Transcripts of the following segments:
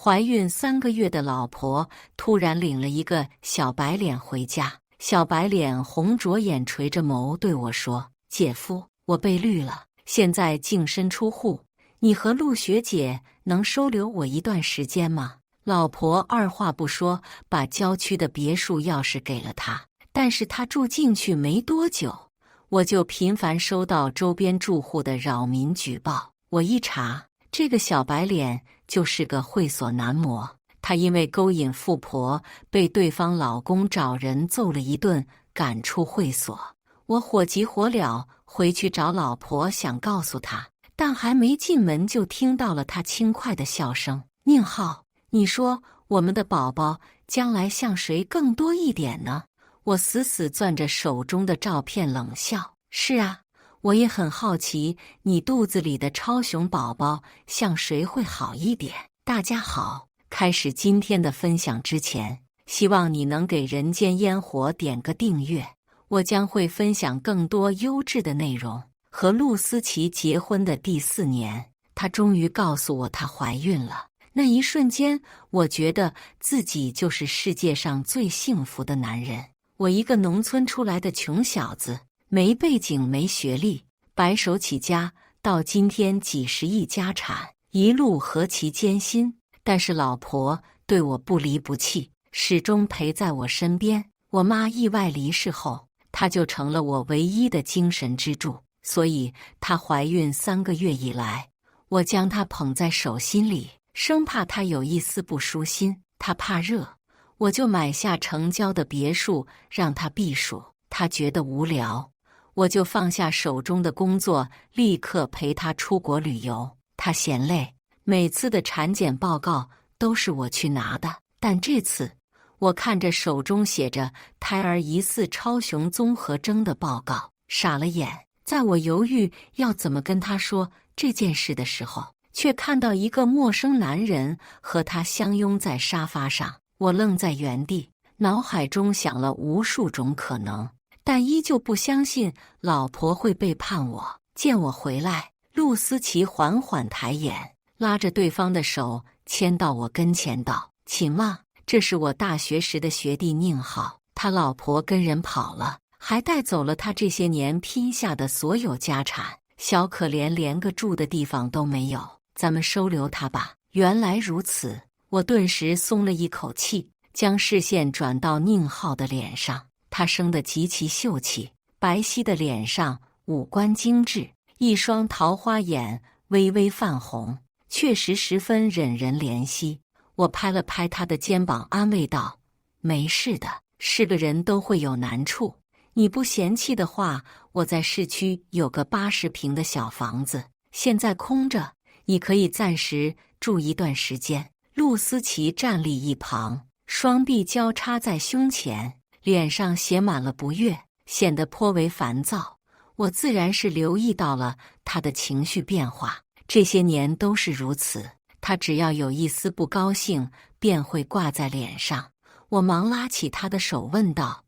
怀孕3个月的老婆突然领了一个小白脸回家，小白脸红着眼垂着眸对我说：“姐夫，我被绿了，现在净身出户，你和陆学姐能收留我一段时间吗？”老婆二话不说，把郊区的别墅钥匙给了他。但是他住进去没多久，我就频繁收到周边住户的扰民举报。我一查，这个小白脸就是个会所男模，他因为勾引富婆，被对方老公找人揍了一顿，赶出会所。我火急火燎回去找老婆，想告诉她，但还没进门就听到了她轻快的笑声：“宁浩，你说我们的宝宝将来像谁更多一点呢？”我死死攥着手中的照片冷笑：“是啊，我也很好奇，你肚子里的超熊宝宝像谁会好一点。”大家好，开始今天的分享之前，希望你能给人间烟火点个订阅，我将会分享更多优质的内容。和陆思琪结婚的第4年，她终于告诉我她怀孕了。那一瞬间，我觉得自己就是世界上最幸福的男人。我一个农村出来的穷小子，没背景没学历，白手起家，到今天几十亿家产，一路何其艰辛。但是老婆对我不离不弃，始终陪在我身边。我妈意外离世后，她就成了我唯一的精神支柱。所以她怀孕3个月以来，我将她捧在手心里，生怕她有一丝不舒心。她怕热，我就买下城郊的别墅让她避暑；她觉得无聊，我就放下手中的工作，立刻陪她出国旅游；她嫌累，每次的产检报告都是我去拿的。但这次，我看着手中写着胎儿疑似超雄综合征的报告，傻了眼。在我犹豫要怎么跟她说这件事的时候，却看到一个陌生男人和她相拥在沙发上。我愣在原地，脑海中想了无数种可能，但依旧不相信老婆会背叛我。见我回来，陆思琪缓缓抬眼，拉着对方的手牵到我跟前道：“秦妈，这是我大学时的学弟宁浩，他老婆跟人跑了，还带走了他这些年拼下的所有家产，小可怜连个住的地方都没有，咱们收留他吧。”原来如此，我顿时松了一口气，将视线转到宁浩的脸上。他生得极其秀气，白皙的脸上五官精致，一双桃花眼微微泛红，确实十分惹人怜惜。我拍了拍他的肩膀，安慰道：“没事的，是个人都会有难处。你不嫌弃的话，我在市区有个80平的小房子，现在空着，你可以暂时住一段时间。”陆思琪站立一旁，双臂交叉在胸前，脸上写满了不悦，显得颇为烦躁。我自然是留意到了他的情绪变化，这些年都是如此，他只要有一丝不高兴，便会挂在脸上。我忙拉起他的手问道：“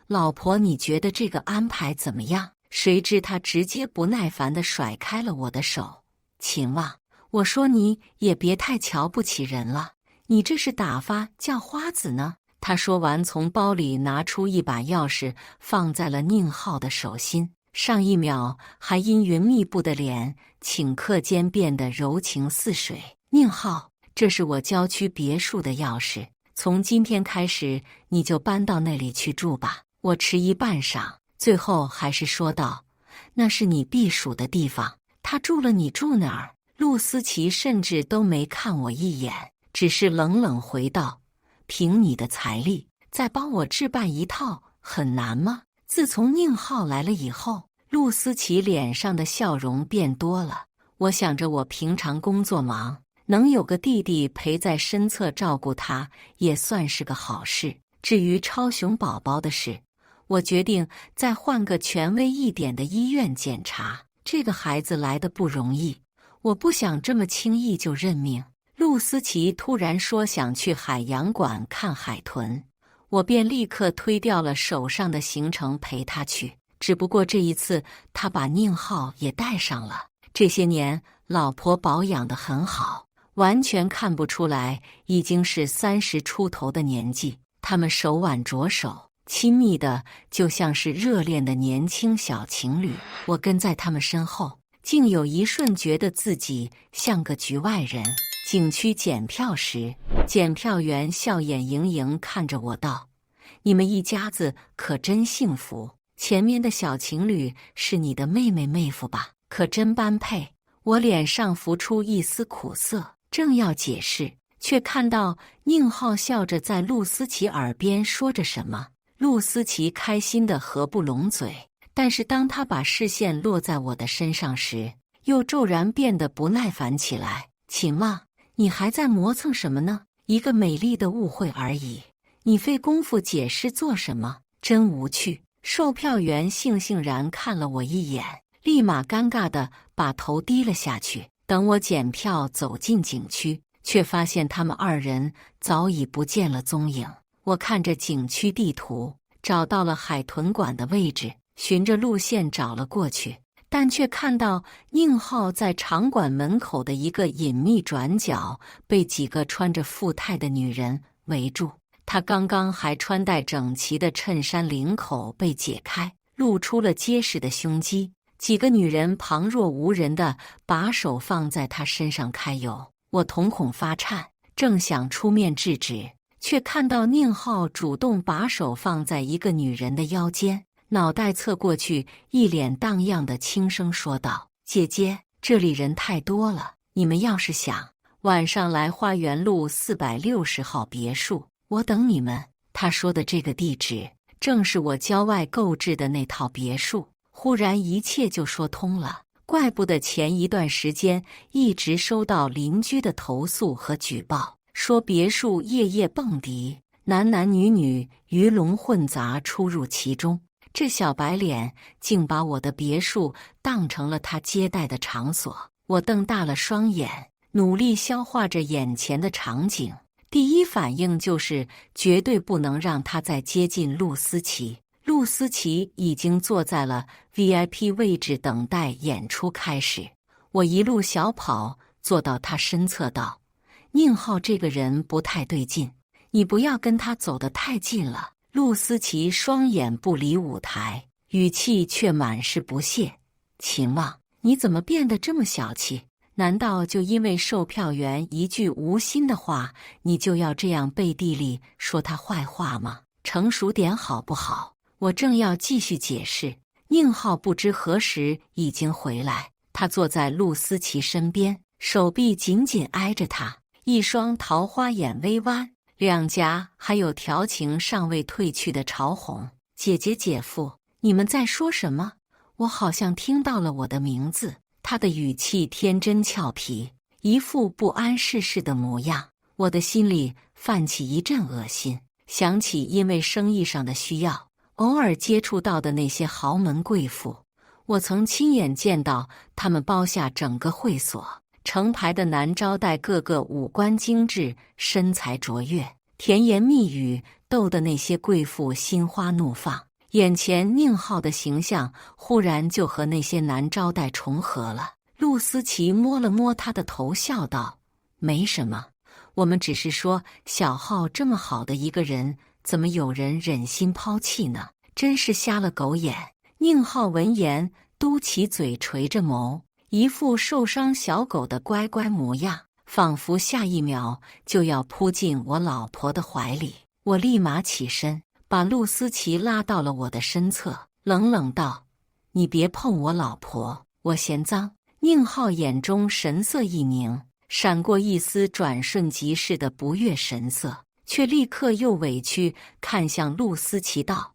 老婆，你觉得这个安排怎么样？”谁知他直接不耐烦地甩开了我的手：“秦望，我说你也别太瞧不起人了，你这是打发叫花子呢？”他说完，从包里拿出一把钥匙，放在了宁浩的手心。上一秒还阴云密布的脸，顷刻间变得柔情似水。“宁浩，这是我郊区别墅的钥匙，从今天开始你就搬到那里去住吧。”我迟疑半晌，最后还是说道：“那是你避暑的地方，他住了你住哪儿？”陆思琪甚至都没看我一眼，只是冷冷回道：“凭你的财力，再帮我置办一套很难吗？”自从宁浩来了以后，陆思琪脸上的笑容变多了。我想着我平常工作忙，能有个弟弟陪在身侧照顾他，也算是个好事。至于超雄宝宝的事，我决定再换个权威一点的医院检查。这个孩子来得不容易，我不想这么轻易就认命。陆思琪突然说想去海洋馆看海豚，我便立刻推掉了手上的行程陪他去。只不过这一次，他把宁浩也带上了。这些年，老婆保养得很好，完全看不出来已经是30出头的年纪。他们手挽着手，亲密的就像是热恋的年轻小情侣。我跟在他们身后，竟有一瞬觉得自己像个局外人。景区检票时，检票员笑眼盈盈看着我道：“你们一家子可真幸福，前面的小情侣是你的妹妹妹夫吧？可真般配。”我脸上浮出一丝苦涩，正要解释，却看到宁浩笑着在陆思琪耳边说着什么。陆思琪开心得合不拢嘴，但是当他把视线落在我的身上时，又骤然变得不耐烦起来。秦望，你还在磨蹭什么呢？一个美丽的误会而已，你费功夫解释做什么？真无趣。售票员悻然看了我一眼，立马尴尬地把头低了下去。等我检票走进景区，却发现他们二人早已不见了踪影。我看着景区地图，找到了海豚馆的位置，循着路线找了过去，但却看到宁浩在场馆门口的一个隐秘转角被几个穿着富态的女人围住。他刚刚还穿戴整齐的衬衫领口被解开，露出了结实的胸肌。几个女人旁若无人地把手放在他身上揩油，我瞳孔发颤，正想出面制止，却看到宁浩主动把手放在一个女人的腰间，脑袋侧过去，一脸荡漾地轻声说道：“姐姐，这里人太多了，你们要是想晚上来花园路460号别墅，我等你们。”他说的这个地址，正是我郊外购置的那套别墅。忽然一切就说通了，怪不得前一段时间一直收到邻居的投诉和举报，说别墅夜夜蹦迪，男男女女鱼龙混杂出入其中。这小白脸竟把我的别墅当成了他接待的场所。我瞪大了双眼，努力消化着眼前的场景，第一反应就是绝对不能让他再接近陆思琪。陆思琪已经坐在了 VIP 位置等待演出开始。我一路小跑坐到他身侧道：“宁浩这个人不太对劲，你不要跟他走得太近了。”陆思琪双眼不离舞台，语气却满是不屑：“秦望，你怎么变得这么小气？难道就因为售票员一句无心的话，你就要这样背地里说他坏话吗？成熟点好不好？”我正要继续解释，宁浩不知何时已经回来。他坐在陆思琪身边，手臂紧紧挨着她，一双桃花眼微弯，两颊还有调情尚未褪去的潮红。“姐姐姐夫，你们在说什么？”我好像听到了我的名字。他的语气天真俏皮，一副不谙世事的模样。我的心里泛起一阵恶心，想起因为生意上的需要偶尔接触到的那些豪门贵妇，我曾亲眼见到他们包下整个会所，成排的男招待个个五官精致，身材卓越，甜言蜜语逗得那些贵妇心花怒放。眼前宁浩的形象忽然就和那些男招待重合了。陆思琪摸了摸他的头，笑道：“没什么，我们只是说小浩这么好的一个人，怎么有人忍心抛弃呢？真是瞎了狗眼。”宁浩闻言嘟起嘴，垂着眸，一副受伤小狗的乖乖模样，仿佛下一秒就要扑进我老婆的怀里。我立马起身，把陆思琪拉到了我的身侧，冷冷道：“你别碰我老婆，我嫌脏。”宁浩眼中神色一凝，闪过一丝转瞬即逝的不悦神色，却立刻又委屈看向陆思琪道：“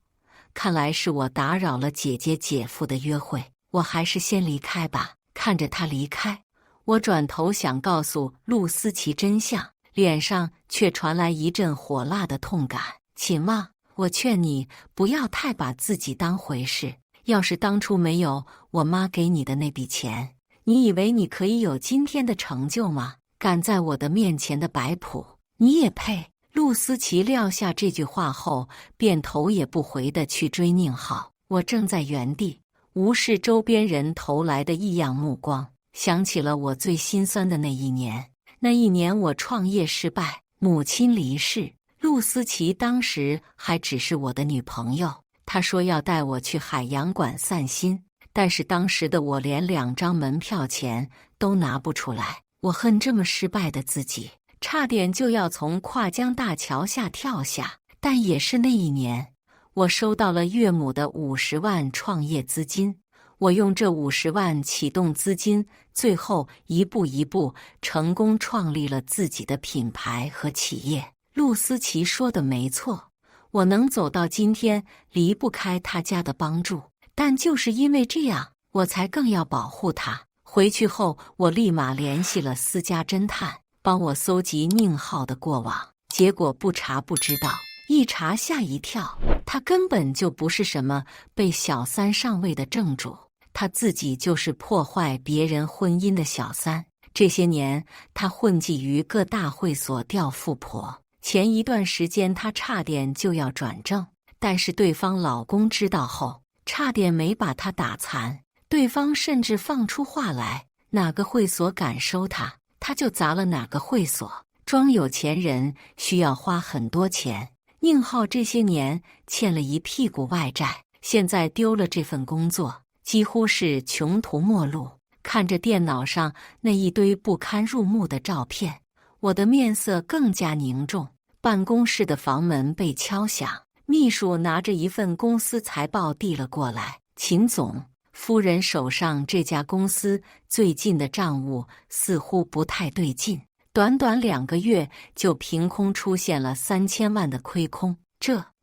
看来是我打扰了姐姐姐夫的约会，我还是先离开吧。”看着他离开，我转头想告诉陆思琪真相，脸上却传来一阵火辣的痛感。“秦望，我劝你不要太把自己当回事。要是当初没有我妈给你的那笔钱，你以为你可以有今天的成就吗？敢在我的面前的摆谱，你也配？”陆思琪撂下这句话后，便头也不回地去追宁浩。我正在原地无视周边人投来的异样目光，想起了我最心酸的那一年。那一年我创业失败，母亲离世，陆思琪当时还只是我的女朋友。她说要带我去海洋馆散心，但是当时的我连2张门票钱都拿不出来。我恨这么失败的自己，差点就要从跨江大桥下跳下。但也是那一年，我收到了岳母的50万创业资金。我用这50万启动资金，最后一步一步成功创立了自己的品牌和企业。陆思琪说的没错，我能走到今天，离不开他家的帮助。但就是因为这样，我才更要保护他。回去后，我立马联系了私家侦探，帮我搜集宁浩的过往。结果不查不知道，一查吓一跳，他根本就不是什么被小三上位的正主，他自己就是破坏别人婚姻的小三。这些年，他混迹于各大会所钓富婆。前一段时间，他差点就要转正，但是对方老公知道后，差点没把他打残。对方甚至放出话来，哪个会所敢收他，他就砸了哪个会所。装有钱人需要花很多钱。宁浩这些年欠了一屁股外债，现在丢了这份工作，几乎是穷途末路。看着电脑上那一堆不堪入目的照片，我的面色更加凝重。办公室的房门被敲响，秘书拿着一份公司财报递了过来。秦总，夫人手上这家公司最近的账务似乎不太对劲，短短2个月就凭空出现了3000万的亏空。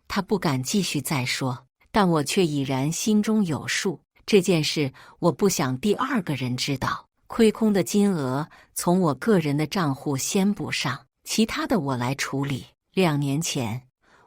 他不敢继续再说，但我却已然心中有数。这件事我不想第2个人知道，亏空的金额从我个人的账户先补上，其他的我来处理。2年前，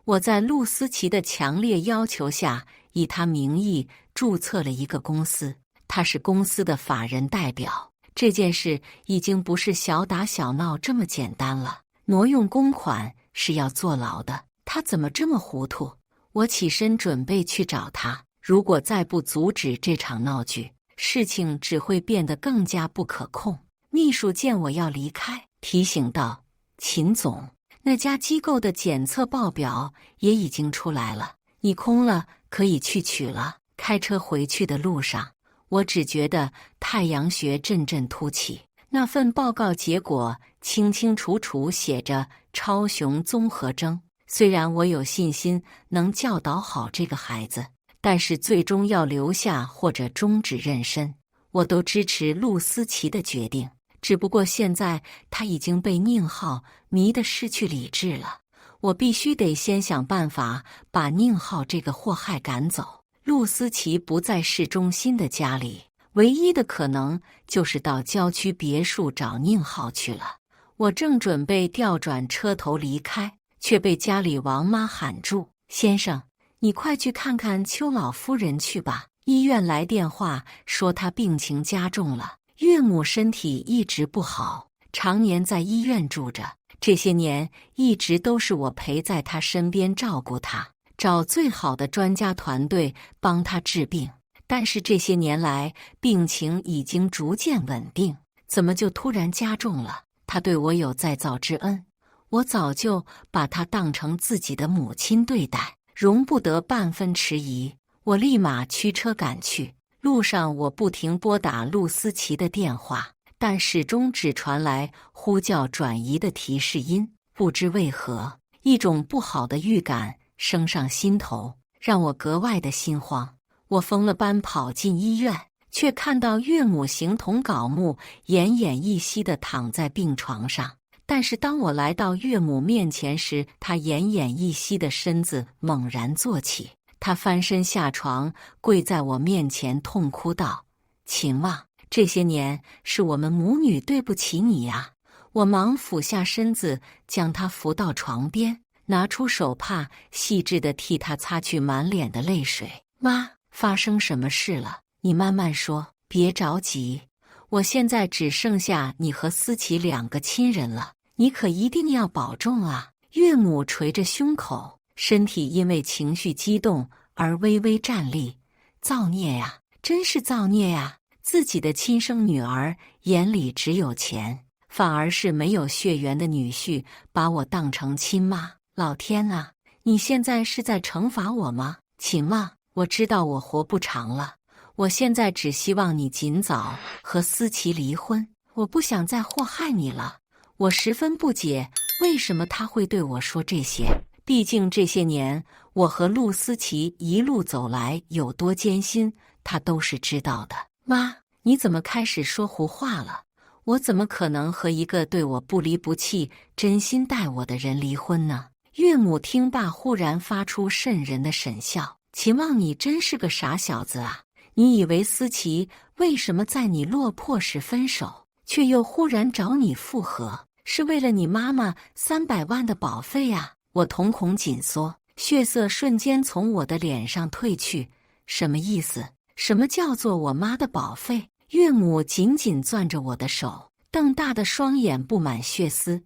我在陆思琪的强烈要求下，以他名义注册了一个公司，他是公司的法人代表。这件事已经不是小打小闹这么简单了，挪用公款是要坐牢的。他怎么这么糊涂？我起身准备去找他，如果再不阻止这场闹剧，事情只会变得更加不可控。秘书见我要离开，提醒道：“秦总，那家机构的检测报表也已经出来了，你空了可以去取了。”开车回去的路上，我只觉得太阳穴阵阵突起。那份报告结果清清楚楚写着超雄综合征。虽然我有信心能教导好这个孩子，但是最终要留下或者终止妊娠，我都支持陆思琪的决定。只不过现在他已经被宁浩迷得失去理智了，我必须得先想办法把宁浩这个祸害赶走。陆思琪不在市中心的家里，唯一的可能就是到郊区别墅找宁浩去了。我正准备调转车头离开，却被家里王妈喊住：“先生，你快去看看邱老夫人去吧。医院来电话说她病情加重了，岳母身体一直不好，常年在医院住着。这些年一直都是我陪在她身边照顾她，找最好的专家团队帮她治病。但是这些年来病情已经逐渐稳定，怎么就突然加重了？她对我有再造之恩，我早就把她当成自己的母亲对待，容不得半分迟疑。我立马驱车赶去。路上我不停拨打陆思琪的电话，但始终只传来呼叫转移的提示音。不知为何，一种不好的预感升上心头，让我格外的心慌。我疯了般跑进医院，却看到岳母形同槁木，奄奄一息地躺在病床上。但是当我来到岳母面前时，她奄奄一息的身子猛然坐起，她翻身下床，跪在我面前痛哭道：“秦望，这些年是我们母女对不起你呀。”我忙俯下身子，将她扶到床边，拿出手帕，细致地替她擦去满脸的泪水。“妈，发生什么事了？你慢慢说，别着急。我现在只剩下你和思琪2个亲人了，你可一定要保重啊！”岳母捶着胸口，身体因为情绪激动而微微站立。造孽呀，真是造孽呀！自己的亲生女儿眼里只有钱，反而是没有血缘的女婿把我当成亲妈。老天啊，你现在是在惩罚我吗？秦妈，我知道我活不长了，我现在只希望你尽早和思琪离婚，我不想再祸害你了。我十分不解，为什么他会对我说这些？毕竟这些年我和陆思琪一路走来有多艰辛，他都是知道的。妈，你怎么开始说胡话了？我怎么可能和一个对我不离不弃、真心待我的人离婚呢？岳母听罢，忽然发出瘆人的神笑。秦望，你真是个傻小子啊！你以为思琪为什么在你落魄时分手，却又忽然找你复合，是为了你妈妈300万的保费啊？我瞳孔紧缩，血色瞬间从我的脸上褪去。什么意思？什么叫做我妈的保费？岳母紧紧攥着我的手，瞪大的双眼布满血丝。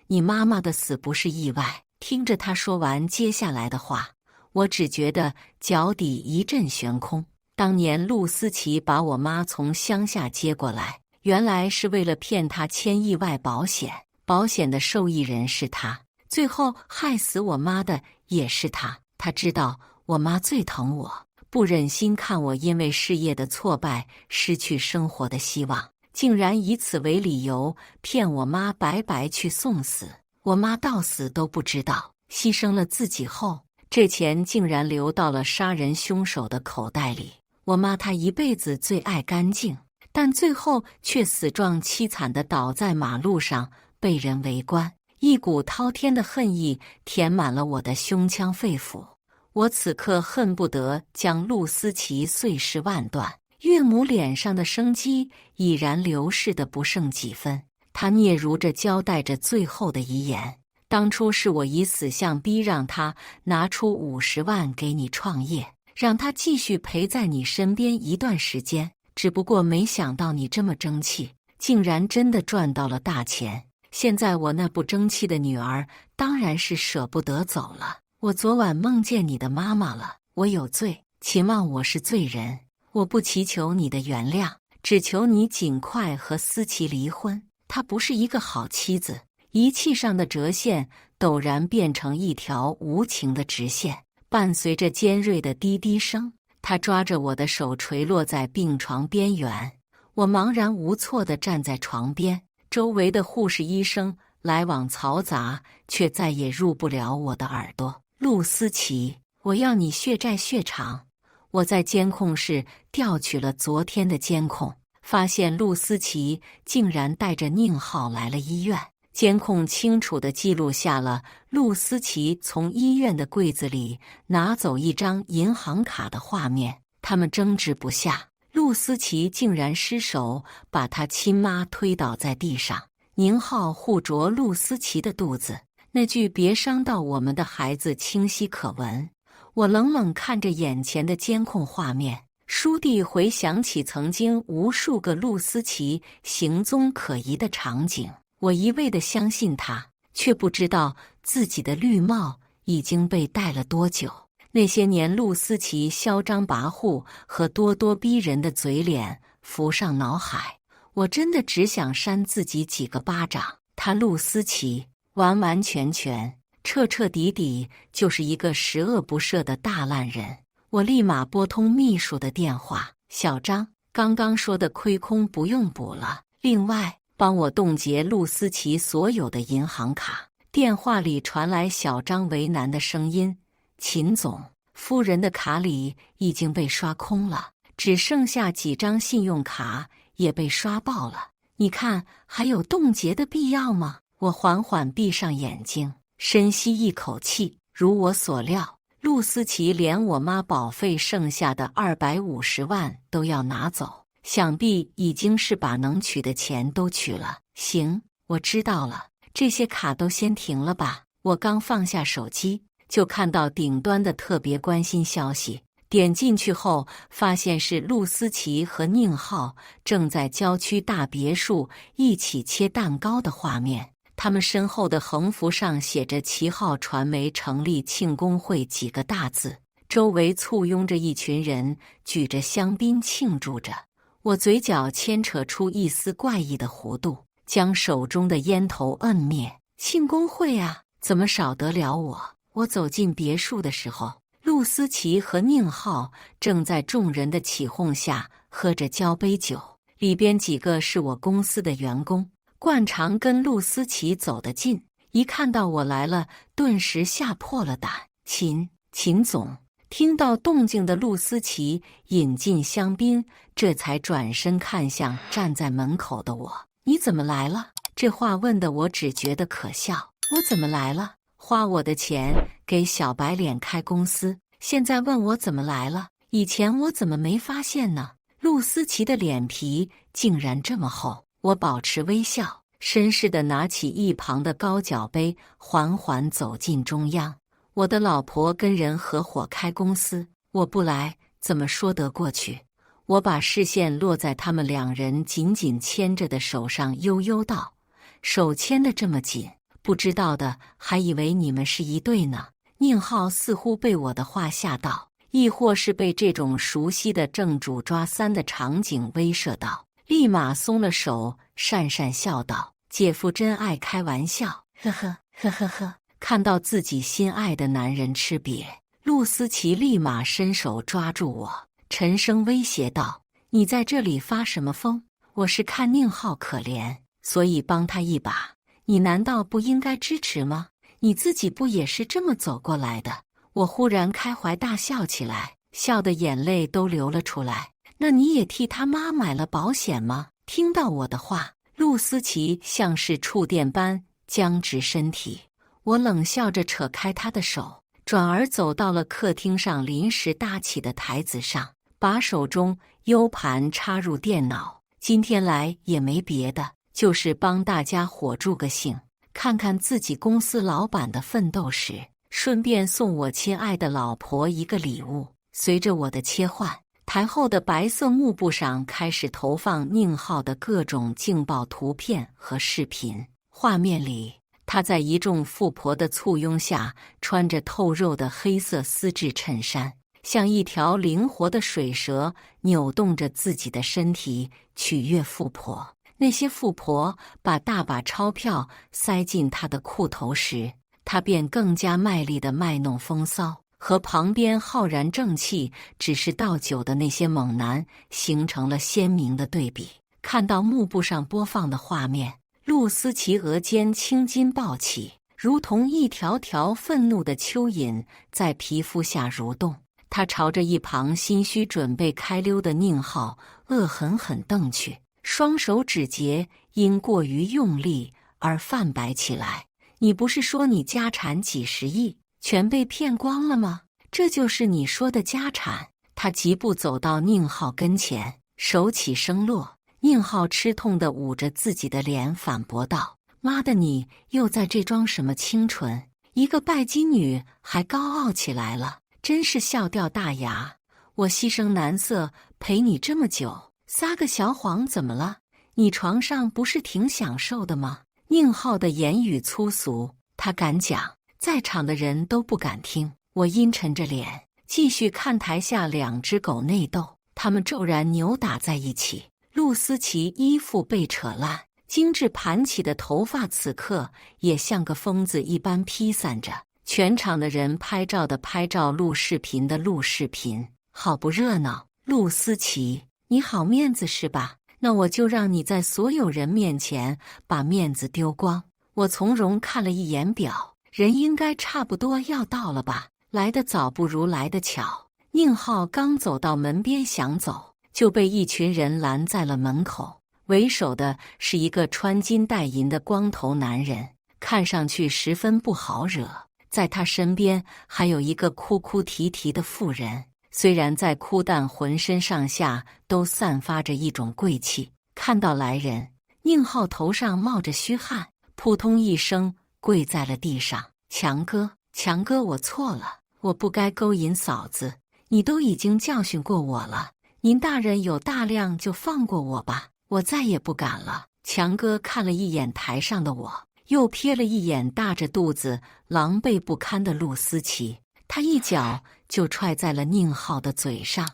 你妈妈的死不是意外。听着她说完接下来的话，我只觉得脚底一阵悬空。当年陆思琪把我妈从乡下接过来，原来是为了骗她签意外保险，保险的受益人是她，最后害死我妈的也是她。她知道我妈最疼我，不忍心看我因为事业的挫败失去生活的希望，竟然以此为理由骗我妈白白去送死。我妈到死都不知道，牺牲了自己后，这钱竟然流到了杀人凶手的口袋里。我妈她一辈子最爱干净，但最后却死状凄惨地倒在马路上，被人围观。一股滔天的恨意填满了我的胸腔肺腑，我此刻恨不得将陆思琪碎尸万段。岳母脸上的生机已然流逝得不剩几分，她嗫嚅着交代着最后的遗言。当初是我以死相逼让他拿出50万给你创业，让他继续陪在你身边一段时间，只不过没想到你这么争气，竟然真的赚到了大钱。现在我那不争气的女儿当然是舍不得走了。我昨晚梦见你的妈妈了，我有罪，秦望，我是罪人，我不祈求你的原谅，只求你尽快和思琪离婚。她不是一个好妻子。仪器上的折线陡然变成一条无情的直线，伴随着尖锐的滴滴声，他抓着我的手垂落在病床边缘。我茫然无措地站在床边，周围的护士医生来往嘈杂，却再也入不了我的耳朵。陆思琪，我要你血债血偿。我在监控室调取了昨天的监控，发现陆思琪竟然带着宁浩来了医院。监控清楚地记录下了陆思琪从医院的柜子里拿走一张银行卡的画面。他们争执不下，陆思琪竟然失手把他亲妈推倒在地上。宁浩护着陆思琪的肚子，那句别伤到我们的孩子清晰可闻。我冷冷看着眼前的监控画面，倏地回想起曾经无数个陆思琪行踪可疑的场景。我一味地相信他，却不知道自己的绿帽已经被戴了多久。那些年陆思琪嚣张跋扈和咄咄逼人的嘴脸浮上脑海，我真的只想扇自己几个巴掌。他陆思琪完完全全、彻彻底底就是一个十恶不赦的大烂人。我立马拨通秘书的电话：小张，刚刚说的亏空不用补了，另外帮我冻结陆思琪所有的银行卡。电话里传来小张为难的声音：秦总，夫人的卡里已经被刷空了，只剩下几张信用卡也被刷爆了，你看还有冻结的必要吗？我缓缓闭上眼睛，深吸一口气。如我所料，陆思琪连我妈保费剩下的250万都要拿走，想必已经是把能取的钱都取了。行，我知道了，这些卡都先停了吧。我刚放下手机，就看到顶端的特别关心消息，点进去后发现是陆思琪和宁浩正在郊区大别墅一起切蛋糕的画面。他们身后的横幅上写着旗号传媒成立庆功会几个大字，周围簇拥着一群人举着香槟庆祝着。我嘴角牵扯出一丝怪异的弧度，将手中的烟头摁灭。庆功会啊，怎么少得了我？我走进别墅的时候，陆思琪和宁浩正在众人的起哄下喝着交杯酒，里边几个是我公司的员工，惯常跟陆思琪走得近，一看到我来了，顿时吓破了胆。秦总。听到动静的陆思琪引进香槟，这才转身看向站在门口的我：“你怎么来了？”这话问得我只觉得可笑。我怎么来了？花我的钱给小白脸开公司，现在问我怎么来了？以前我怎么没发现呢？陆思琪的脸皮竟然这么厚。我保持微笑，绅士地拿起一旁的高脚杯，缓缓走进中央。我的老婆跟人合伙开公司，我不来怎么说得过去？我把视线落在他们两人紧紧牵着的手上，悠悠道：“手牵得这么紧，不知道的还以为你们是一对呢。”宁浩似乎被我的话吓到，亦或是被这种熟悉的正主抓三的场景威慑到，立马松了手，讪讪笑道：“姐夫真爱开玩笑，呵呵呵呵呵。”看到自己心爱的男人吃瘪，陆思琪立马伸手抓住我，沉声威胁道：“你在这里发什么疯？我是看宁浩可怜，所以帮他一把，你难道不应该支持吗？你自己不也是这么走过来的？”我忽然开怀大笑起来，笑得眼泪都流了出来。那你也替他妈买了保险吗？听到我的话，陆思琪像是触电般僵直身体。我冷笑着扯开他的手，转而走到了客厅上临时搭起的台子上，把手中 U 盘插入电脑。今天来也没别的，就是帮大家伙助个兴，看看自己公司老板的奋斗史，顺便送我亲爱的老婆一个礼物。随着我的切换，台后的白色幕布上开始投放宁浩的各种劲爆图片和视频，画面里他在一众富婆的簇拥下，穿着透肉的黑色丝质衬衫，像一条灵活的水蛇，扭动着自己的身体取悦富婆。那些富婆把大把钞票塞进他的裤头时，他便更加卖力地卖弄风骚，和旁边浩然正气只是倒酒的那些猛男形成了鲜明的对比。看到幕布上播放的画面，陆思琪额间青筋暴起，如同一条条愤怒的蚯蚓在皮肤下蠕动。他朝着一旁心虚准备开溜的宁浩恶狠狠瞪去，双手指节因过于用力而泛白起来。你不是说你家产几十亿，全被骗光了吗？这就是你说的家产？他疾步走到宁浩跟前，手起声落。宁浩吃痛地捂着自己的脸，反驳道：“妈的，你又在这装什么清纯？一个拜金女还高傲起来了，真是笑掉大牙！我牺牲男色陪你这么久，撒个小谎怎么了？你床上不是挺享受的吗？”宁浩的言语粗俗，他敢讲，在场的人都不敢听。我阴沉着脸，继续看台下两只狗内斗，他们骤然扭打在一起。陆思琪衣服被扯烂，精致盘起的头发此刻也像个疯子一般披散着。全场的人拍照的拍照，录视频的录视频，好不热闹。陆思琪，你好面子是吧？那我就让你在所有人面前把面子丢光。我从容看了一眼表，人应该差不多要到了吧？来得早不如来得巧。宁浩刚走到门边想走，就被一群人拦在了门口。为首的是一个穿金戴银的光头男人，看上去十分不好惹。在他身边还有一个哭哭啼啼的妇人，虽然在哭，但浑身上下都散发着一种贵气。看到来人，宁浩头上冒着虚汗，扑通一声跪在了地上：“强哥，我错了，我不该勾引嫂子，你都已经教训过我了，您大人有大量就放过我吧，我再也不敢了。”强哥看了一眼台上的我，又瞥了一眼大着肚子狼狈不堪的陆思琪，他一脚就踹在了宁浩的嘴上：“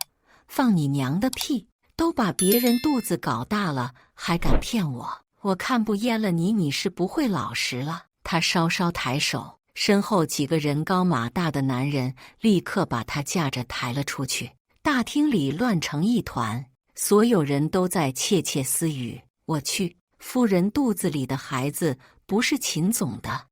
放你娘的屁！都把别人肚子搞大了，还敢骗我！我看不淹了你，你是不会老实了。他稍稍抬手，身后几个人高马大的男人立刻把他架着抬了出去。大厅里乱成一团，所有人都在窃窃私语。我去，夫人肚子里的孩子不是秦总的。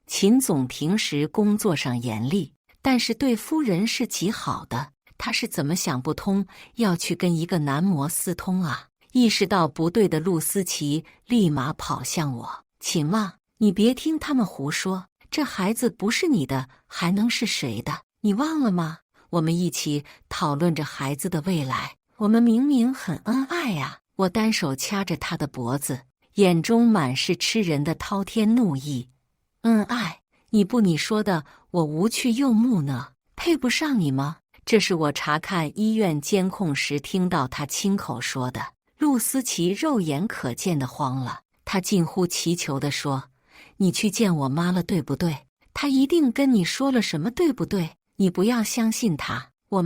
秦总平时工作上严厉，但是对夫人是极好的。他是怎么想不通要去跟一个男模私通啊？意识到不对的陆思琪立马跑向我。秦望，你别听他们胡说，这孩子不是你的，还能是谁的？你忘了吗？我们一起讨论着孩子的未来，我们明明很恩爱呀！我单手掐着他的脖子，眼中满是吃人的滔天怒意。恩爱？你说的我无趣又木讷，配不上你吗？这是我查看医院监控时听到他亲口说的。陆思琪肉眼可见的慌了，他近乎祈求地说：“你去见我妈了，对不对？她一定跟你说了什么，对不对？你不要相信她，我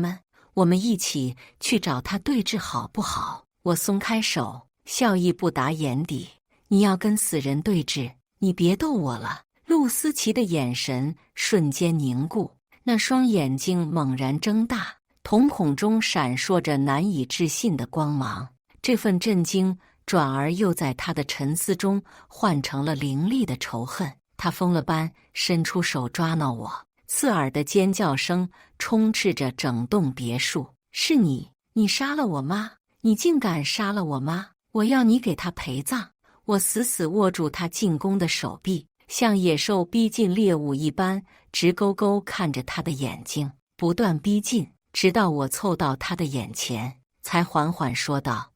们一起去找她对峙，好不好？”我松开手，笑意不达眼底。你要跟死人对峙，你别逗我了。陆思琪的眼神瞬间凝固，那双眼睛猛然睁大，瞳孔中闪烁着难以置信的光芒。这份震惊转而又在他的沉思中换成了凌厉的仇恨。他疯了般伸出手抓挠我，刺耳的尖叫声充斥着整栋别墅。是你杀了我妈！你竟敢杀了我妈！我要你给她陪葬！我死死握住他进攻的手臂，像野兽逼近猎物一般，直勾勾看着他的眼睛，不断逼近，直到我凑到他的眼前，才缓缓说道：“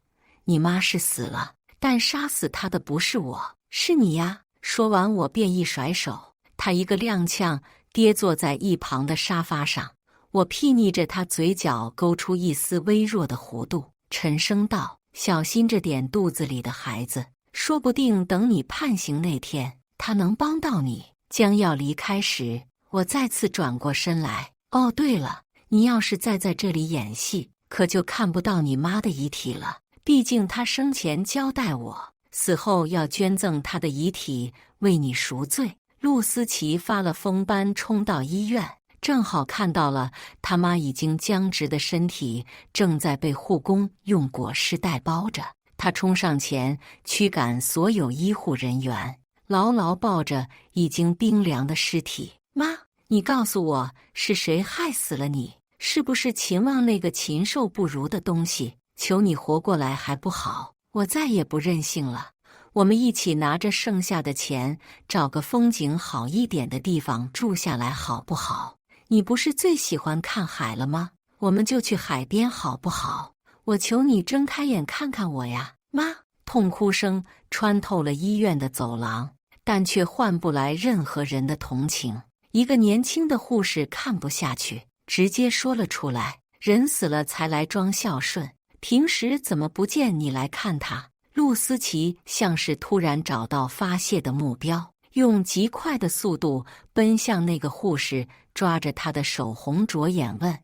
你妈是死了，但杀死她的不是我，是你呀！”说完，我便一甩手，他一个踉跄，跌坐在一旁的沙发上。我睥睨着他嘴角勾出一丝微弱的弧度，沉声道：“小心着点肚子里的孩子，说不定等你判刑那天，他能帮到你。”将要离开时，我再次转过身来：“哦，对了，你要是再在这里演戏，可就看不到你妈的遗体了。毕竟她生前交代我，死后要捐赠她的遗体为你赎罪。”陆思琪发了疯般冲到医院，正好看到了他妈已经僵直的身体正在被护工用裹尸袋包着。他冲上前驱赶所有医护人员，牢牢抱着已经冰凉的尸体。妈，你告诉我是谁害死了你？是不是秦望那个禽兽不如的东西？求你活过来还不好，我再也不任性了。我们一起拿着剩下的钱，找个风景好一点的地方住下来好不好？你不是最喜欢看海了吗？我们就去海边好不好？我求你睁开眼看看我呀，妈！痛哭声穿透了医院的走廊，但却换不来任何人的同情。一个年轻的护士看不下去，直接说了出来：“人死了才来装孝顺，平时怎么不见你来看他？”陆思琪像是突然找到发泄的目标，用极快的速度奔向那个护士，抓着他的手红着眼问：“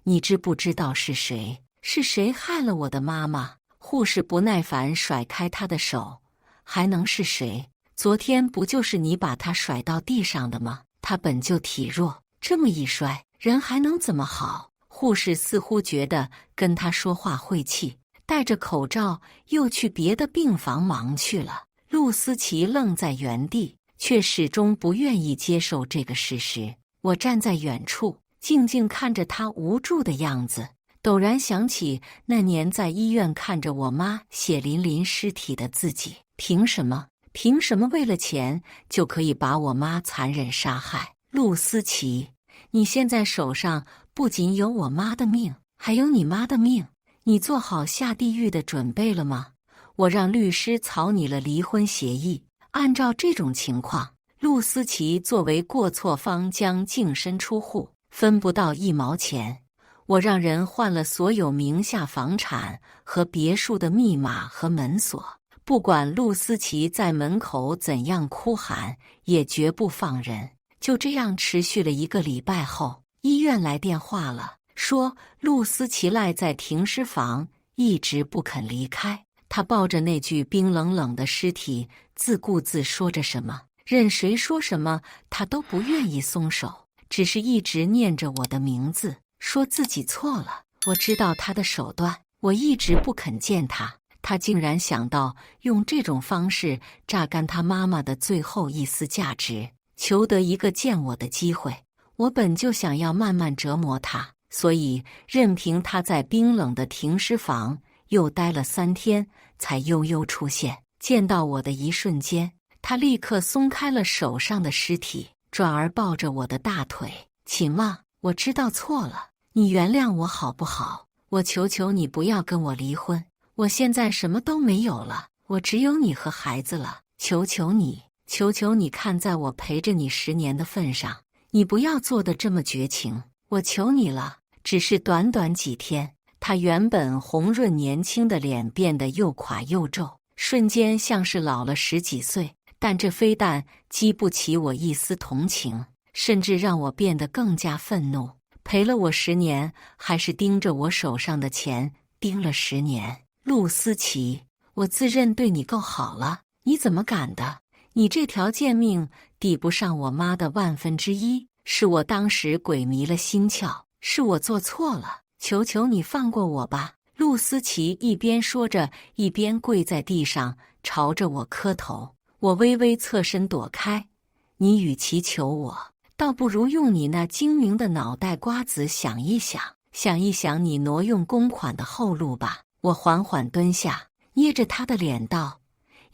你知不知道是谁？是谁害了我的妈妈？”护士不耐烦甩开他的手：“还能是谁？昨天不就是你把他甩到地上的吗？他本就体弱，这么一摔，人还能怎么好？”护士似乎觉得跟他说话晦气，戴着口罩又去别的病房忙去了。陆思琪愣在原地，却始终不愿意接受这个事实。我站在远处，静静看着他无助的样子，陡然想起那年在医院看着我妈血淋淋尸体的自己。凭什么为了钱就可以把我妈残忍杀害？陆思琪，你现在手上不仅有我妈的命，还有你妈的命。你做好下地狱的准备了吗？我让律师草拟了离婚协议，按照这种情况，陆思琪作为过错方将净身出户，分不到1毛钱。我让人换了所有名下房产和别墅的密码和门锁，不管陆思琪在门口怎样哭喊，也绝不放人。就这样持续了1个礼拜后，医院来电话了，说陆思琪赖在停尸房，一直不肯离开。他抱着那具冰冷冷的尸体，自顾自说着什么，任谁说什么，他都不愿意松手，只是一直念着我的名字，说自己错了。我知道他的手段，我一直不肯见他，他竟然想到用这种方式榨干他妈妈的最后一丝价值，求得一个见我的机会。我本就想要慢慢折磨他，所以任凭他在冰冷的停尸房又待了3天，才悠悠出现。见到我的一瞬间，他立刻松开了手上的尸体，转而抱着我的大腿。秦妈，我知道错了，你原谅我好不好？我求求你不要跟我离婚，我现在什么都没有了，我只有你和孩子了。求求你，求求你，看在我陪着你10年的份上，你不要做得这么绝情，我求你了。只是短短几天，他原本红润年轻的脸变得又垮又皱，瞬间像是老了10几岁。但这非但激不起我一丝同情，甚至让我变得更加愤怒。陪了我10年，还是盯着我手上的钱盯了10年。陆思琪，我自认对你够好了，你怎么敢的？你这条贱命抵不上我妈的1/1000，是我当时鬼迷了心窍，是我做错了，求求你放过我吧。陆思琪一边说着，一边跪在地上朝着我磕头。我微微侧身躲开，你与其求我，倒不如用你那精明的脑袋瓜子想一想，想一想你挪用公款的后路吧。我缓缓蹲下，捏着他的脸道：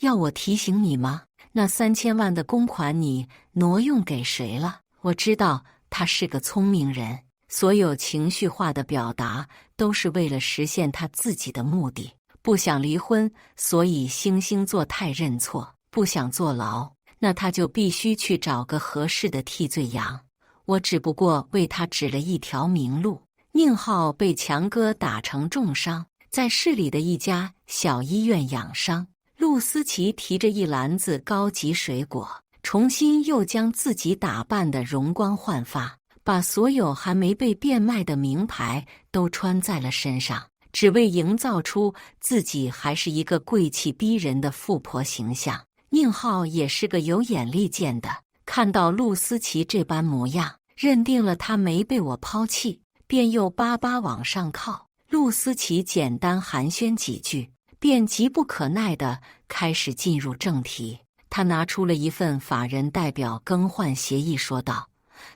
要我提醒你吗？那3000万的公款你挪用给谁了？我知道他是个聪明人，所有情绪化的表达都是为了实现他自己的目的。不想离婚，所以惺惺作态认错；不想坐牢，那他就必须去找个合适的替罪羊。我只不过为他指了一条明路。宁浩被强哥打成重伤，在市里的一家小医院养伤。陆思琪提着一篮子高级水果，重新又将自己打扮得容光焕发，把所有还没被变卖的名牌都穿在了身上，只为营造出自己还是一个贵气逼人的富婆形象。宁浩也是个有眼力见的，看到陆思琪这般模样，认定了她没被我抛弃，便又巴巴往上靠。陆思琪简单寒暄几句，便急不可耐地开始进入正题。他拿出了一份法人代表更换协议，说道：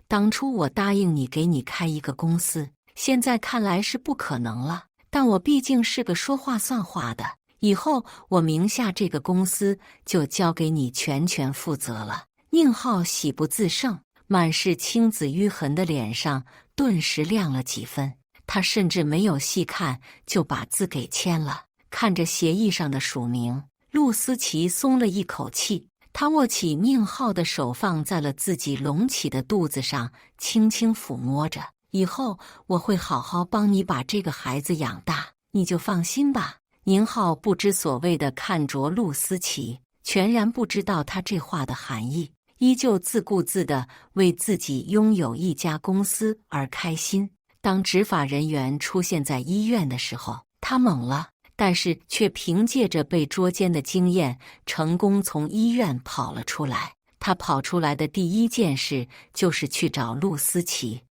当初我答应你给你开一个公司，现在看来是不可能了，但我毕竟是个说话算话的，以后我名下这个公司就交给你全权负责了。宁浩喜不自胜，满是青紫淤痕的脸上顿时亮了几分。他甚至没有细看就把字给签了。看着协议上的署名，陆思琪松了一口气。他握起宁浩的手放在了自己隆起的肚子上，轻轻抚摸着。以后我会好好帮你把这个孩子养大，你就放心吧。宁浩不知所谓地看着陆思琪，全然不知道他这话的含义，依旧自顾自地为自己拥有一家公司而开心。当执法人员出现在医院的时候，他懵了，但是却凭借着被捉奸的经验，成功从医院跑了出来。他跑出来的第一件事就是去找陆思琪。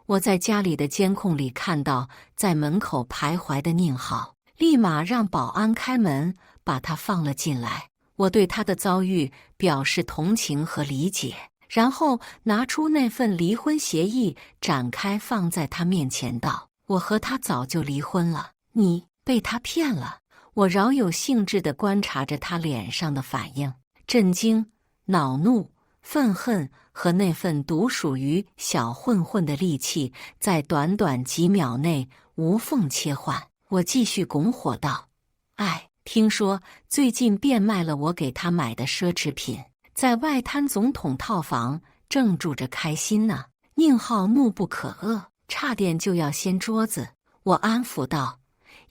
我在家里的监控里看到在门口徘徊的宁浩，立马让保安开门把他放了进来。我对他的遭遇表示同情和理解，然后拿出那份离婚协议展开放在他面前道：我和他早就离婚了，你被他骗了。我饶有兴致地观察着他脸上的反应，震惊、恼怒、愤恨和那份独属于小混混的戾气在短短几秒内无缝切换。我继续拱火道：哎，听说最近变卖了我给他买的奢侈品，在外滩总统套房正住着开心呢。宁浩怒不可遏，差点就要掀桌子。我安抚道：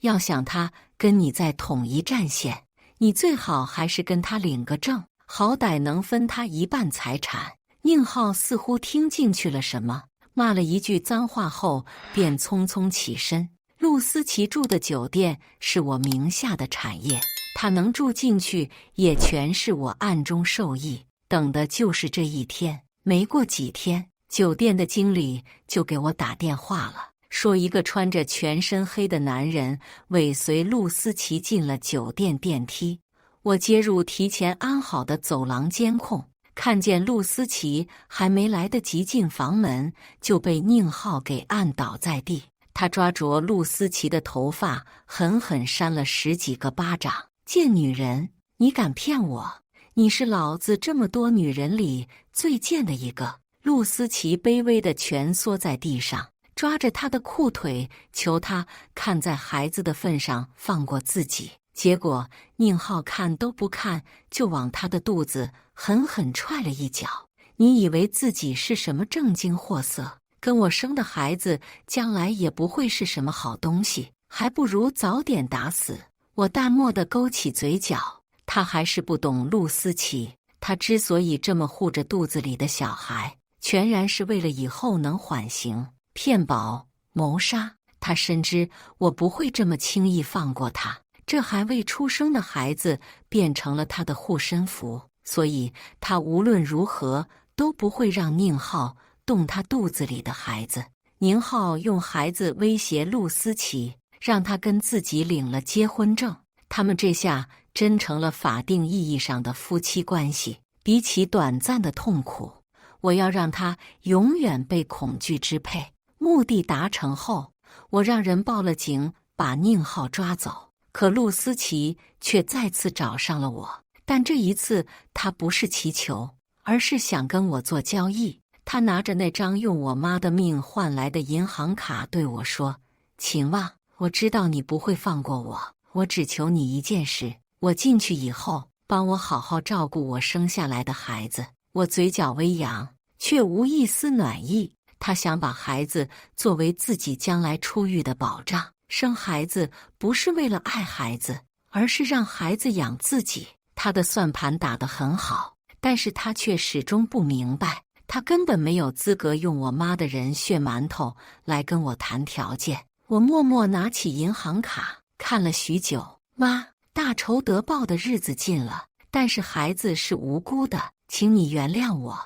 要想他跟你在统一战线，你最好还是跟他领个证，好歹能分他一半财产。宁浩似乎听进去了什么，骂了一句脏话后便匆匆起身。陆思琪住的酒店是我名下的产业，他他能住进去，也全是我暗中授意，等的就是这一天。没过几天，酒店的经理就给我打电话了，说一个穿着全身黑的男人尾随陆思琪进了酒店电梯。我接入提前安好的走廊监控，看见陆思琪还没来得及进房门，就被宁浩给按倒在地。他抓着陆思琪的头发，狠狠扇了10几个巴掌。贱女人，你敢骗我？你是老子这么多女人里最贱的一个！陆思琪卑微地蜷缩在地上，抓着他的裤腿，求他看在孩子的份上放过自己。结果宁浩看都不看，就往他的肚子狠狠踹了一脚。你以为自己是什么正经货色？跟我生的孩子将来也不会是什么好东西，还不如早点打死。我淡漠地勾起嘴角，他还是不懂陆思琪。他之所以这么护着肚子里的小孩，全然是为了以后能缓刑、骗保、谋杀。他深知我不会这么轻易放过他。这还未出生的孩子变成了他的护身符，所以他无论如何都不会让宁浩动他肚子里的孩子。宁浩用孩子威胁陆思琪，让他跟自己领了结婚证。他们这下真成了法定意义上的夫妻关系。比起短暂的痛苦，我要让他永远被恐惧支配。目的达成后，我让人报了警，把宁浩抓走。可陆思琪却再次找上了我，但这一次他不是祈求，而是想跟我做交易。他拿着那张用我妈的命换来的银行卡对我说：“秦望，我知道你不会放过我，我只求你一件事，我进去以后帮我好好照顾我生下来的孩子。”我嘴角微扬，却无一丝暖意。他想把孩子作为自己将来出狱的保障。生孩子不是为了爱孩子，而是让孩子养自己。他的算盘打得很好，但是他却始终不明白，他根本没有资格用我妈的人血馒头来跟我谈条件。我默默拿起银行卡，看了许久。妈，大仇得报的日子近了，但是孩子是无辜的，请你原谅我。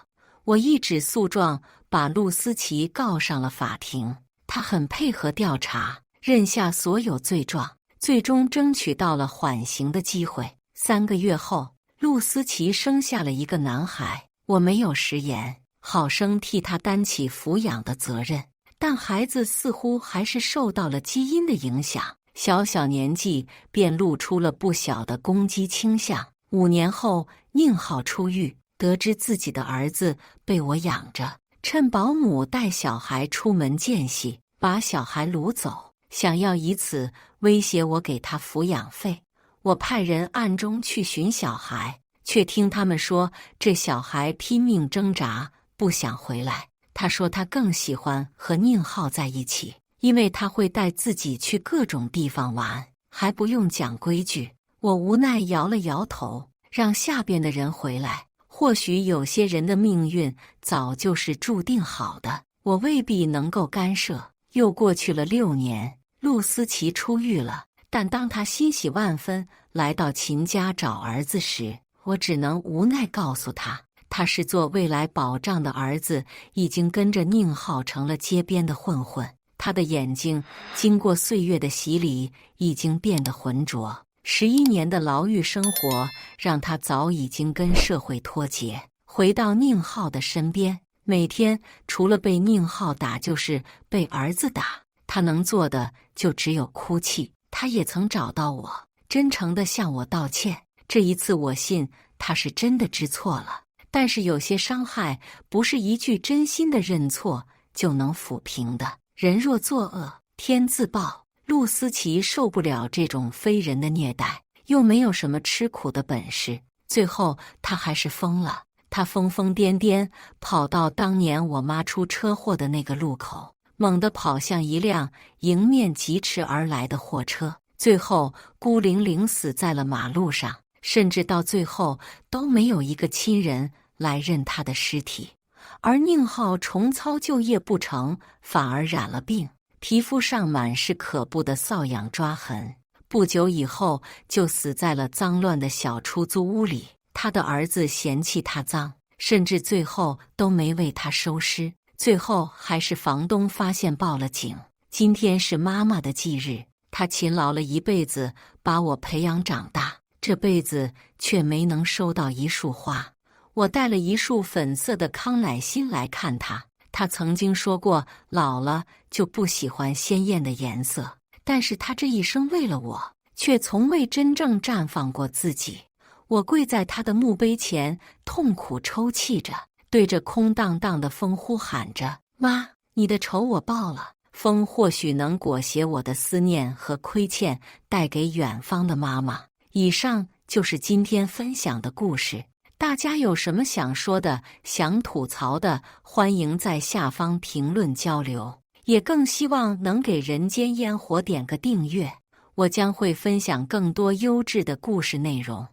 我一纸诉状把陆思琪告上了法庭，他很配合调查，认下所有罪状，最终争取到了缓刑的机会。3个月后，陆思琪生下了一个男孩。我没有食言，好生替他担起抚养的责任，但孩子似乎还是受到了基因的影响，小年纪便露出了不小的攻击倾向。5年后，宁浩出狱，得知自己的儿子被我养着，趁保姆带小孩出门间隙，把小孩掳走，想要以此威胁我给他抚养费。我派人暗中去寻小孩，却听他们说这小孩拼命挣扎，不想回来。他说他更喜欢和宁浩在一起，因为他会带自己去各种地方玩，还不用讲规矩。我无奈摇了摇头，让下边的人回来。或许有些人的命运早就是注定好的，我未必能够干涉。又过去了6年，陆思琪出狱了，但当他欣喜万分来到秦家找儿子时，我只能无奈告诉他，他是做未来保障的儿子已经跟着宁浩成了街边的混混。他的眼睛经过岁月的洗礼，已经变得浑浊。11年的牢狱生活让他早已经跟社会脱节，回到宁浩的身边，每天除了被宁浩打就是被儿子打，他能做的就只有哭泣。他也曾找到我，真诚地向我道歉。这一次我信他是真的知错了，但是有些伤害不是一句真心的认错就能抚平的。人若作恶，天自报。陆思琪受不了这种非人的虐待，又没有什么吃苦的本事，最后他还是疯了。他疯疯癫癫跑到当年我妈出车祸的那个路口，猛地跑向一辆迎面疾驰而来的货车，最后孤零零死在了马路上，甚至到最后都没有一个亲人来认他的尸体。而宁浩重操旧业不成，反而染了病，皮肤上满是可怖的瘙痒抓痕，不久以后就死在了脏乱的小出租屋里。他的儿子嫌弃他脏，甚至最后都没为他收尸，最后还是房东发现报了警。今天是妈妈的忌日，她勤劳了一辈子把我培养长大，这辈子却没能收到一束花。我带了一束粉色的康乃馨来看她。她曾经说过老了就不喜欢鲜艳的颜色，但是她这一生为了我，却从未真正绽放过自己。我跪在她的墓碑前，痛苦抽泣着，对着空荡荡的风呼喊着：妈，你的仇我报了。风或许能裹挟我的思念和亏欠，带给远方的妈妈。以上就是今天分享的故事。大家有什么想说的、想吐槽的，欢迎在下方评论交流。也更希望能给人间烟火点个订阅，我将会分享更多优质的故事内容。